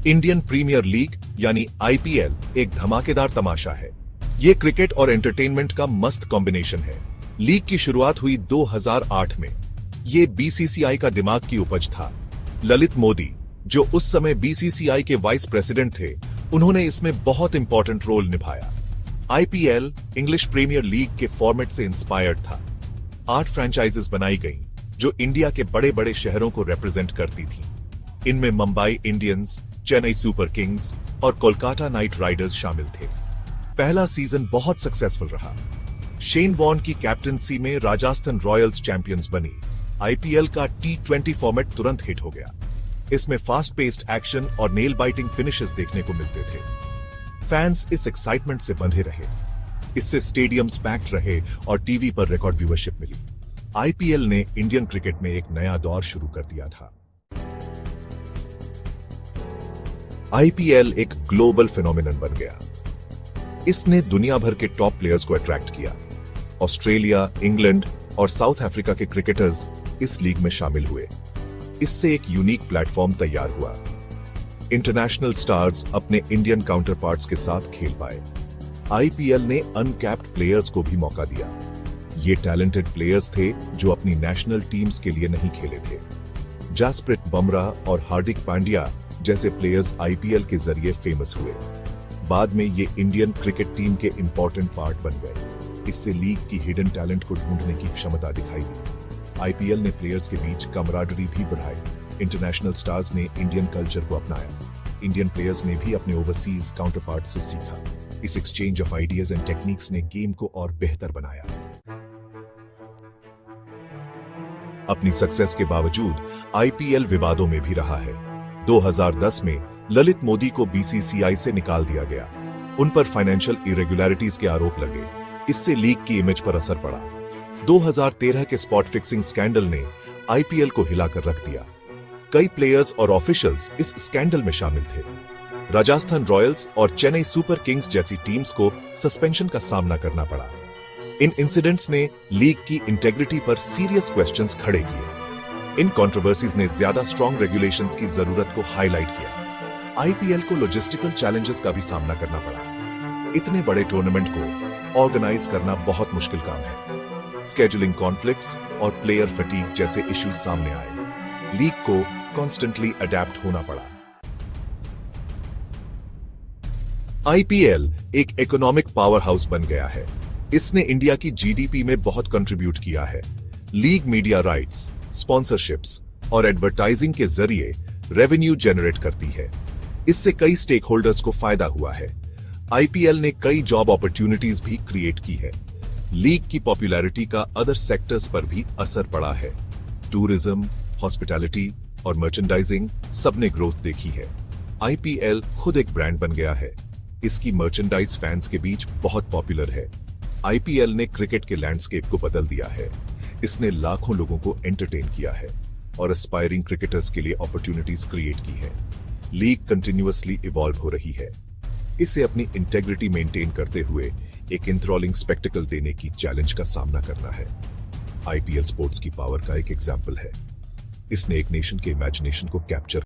Indian premiere league यानी IPL एक धमाकेदार तमाशा है। ये क्रिकेट और एंटरटेनमेंट का मस्त कॉम्बिनेशन है। लीग की शुरुआत हुई 2008 में। ये बीसीसीआई का दिमाग की उपज था। ललित मोदी, जो उस समय बीसीसीआई के वाइस प्रेसिडेंट थे, उन्होंने इसमें बहुत इंपॉर्टेंट रोल निभाया। आईपीएल इंग्लिश प्रीमियर लीग के फॉर्मेट से इंस्पायर्ड था। 8 फ्रेंचाइजेस बनाई गईं, जो इंडिया के बड़े बड़े शहरों को रिप्रेजेंट करती थीं। इनमें Mumbai Indians, Chennai super Kings और कोलकाता नाइट राइडर्स शामिल थे। पहला सीजन बहुत सक्सेसफुल रहा। शेन वॉर्न की कैप्टनसी में राजस्थान रॉयल्स चैंपियंस बनी। आईपीएल का T20 फॉर्मेट तुरंत हिट हो गया। इसमें फास्ट पेस्ड एक्शन और नेल बाइटिंग फिनिशेस देखने को मिलते थे। फैंस इस एक्साइटमेंट से बंधे रहे। इससे स्टेडियम्स पैक्ड रहे और टीवी पर रिकॉर्ड व्यूअरशिप मिली। आईपीएल ने इंडियन क्रिकेट में एक नया दौर शुरू कर दिया था। आईपीएल एक ग्लोबल फिनोमिनन बन गया। इसने दुनिया भर के टॉप प्लेयर्स को अट्रैक्ट किया। ऑस्ट्रेलिया, इंग्लैंड और साउथ अफ्रीका के क्रिकेटर्स इस लीग में शामिल हुए। इससे एक यूनिक प्लेटफॉर्म तैयार हुआ। इंटरनेशनल स्टार्स अपने इंडियन काउंटरपार्ट्स के साथ खेल पाए। आईपीएल ने अनकैप्ड प्लेयर्स को भी मौका दिया। ये टैलेंटेड प्लेयर्स थे जो अपनी नेशनल टीम्स के लिए नहीं खेले थे। जसप्रीत बुमराह और हार्दिक पांड्या जैसे प्लेयर्स आईपीएल के जरिए फेमस हुए। बाद में ये इंडियन क्रिकेट टीम के इंपॉर्टेंट पार्ट बन गए। इससे लीग की हिडन टैलेंट को ढूंढने की क्षमता दिखाई दी। आईपीएल ने प्लेयर्स के बीच कमराडरी भी बढ़ाई। इंटरनेशनल स्टार्स ने इंडियन कल्चर को अपनाया। इंडियन प्लेयर्स ने भी अपने ओवरसीज काउंटरपार्ट से सीखा। इस exchange of ideas and techniques ने गेम को और बेहतर बनाया। अपनी सक्सेस के बावजूद आईपीएल विवादों में भी रहा है। 2010 में ललित मोदी को बीसीसीआई से निकाल दिया गया। उन पर फाइनेंशियल इरेगुलरिटीज के आरोप लगे। इससे लीग की इमेज पर असर पड़ा। 2013 के स्पॉट फिक्सिंग स्कैंडल ने आईपीएल को हिलाकर रख दिया। कई प्लेयर्स और ऑफिशियल्स इस स्कैंडल में शामिल थे। राजस्थान रॉयल्स और चेन्नई सुपर किंग्स जैसी टीम्स को सस्पेंशन का सामना करना पड़ा। इन इंसिडेंट्स ने लीग की इंटेग्रिटी पर सीरियस क्वेश्चंस खड़े किए। इन कंट्रोवर्सीज ने ज्यादा स्ट्रॉन्ग रेगुलेशंस की जरूरत को हाईलाइट किया। आईपीएल को लॉजिस्टिकल चैलेंजेस का भी सामना करना पड़ा। इतने बड़े टूर्नामेंट को ऑर्गेनाइज करना बहुत मुश्किल काम है। स्केड्यूलिंग कॉन्फ्लिक्ट्स और प्लेयर फटीग जैसे इश्यूज सामने आए। लीग को कॉन्स्टेंटली अडेप्ट होना पड़ा। आईपीएल एक इकोनॉमिक पावर हाउस बन गया है। इसने इंडिया की जीडीपी में बहुत कंट्रीब्यूट किया है। लीग मीडिया राइट्स, स्पॉन्सरशिप्स और एडवर्टाइजिंग के जरिए रेवेन्यू जनरेट करती है। इससे कई स्टेक होल्डर्स को फायदा हुआ है। आईपीएल ने कई जॉब अपॉर्चुनिटीज भी क्रिएट की है। लीग की पॉपुलैरिटी का अदर सेक्टर्स पर भी असर पड़ा है। टूरिज्म, हॉस्पिटैलिटी और मर्चेंडाइजिंग सबने ग्रोथ देखी है। आईपीएल खुद एक ब्रांड बन गया है। इसकी मर्चेंडाइज फैंस के बीच बहुत पॉपुलर है। आईपीएल ने क्रिकेट के लैंडस्केप को बदल दिया है। इसने लाखों लोगों को एंटरटेन किया है और एस्पायरिंग क्रिकेटर्स के लिए अपॉर्चुनिटीज क्रिएट की है। लीग कंटिन्यूअसली इवॉल्व हो रही है। इसे अपनी इंटेग्रिटी मेंटेन करते हुए एक एंथ्रॉलिंग स्पेक्टिकल देने की चैलेंज का सामना करना है। आईपीएल स्पोर्ट्स की पावर का एक एग्जाम्पल है। इसने एक नेशन के इमेजिनेशन को कैप्चर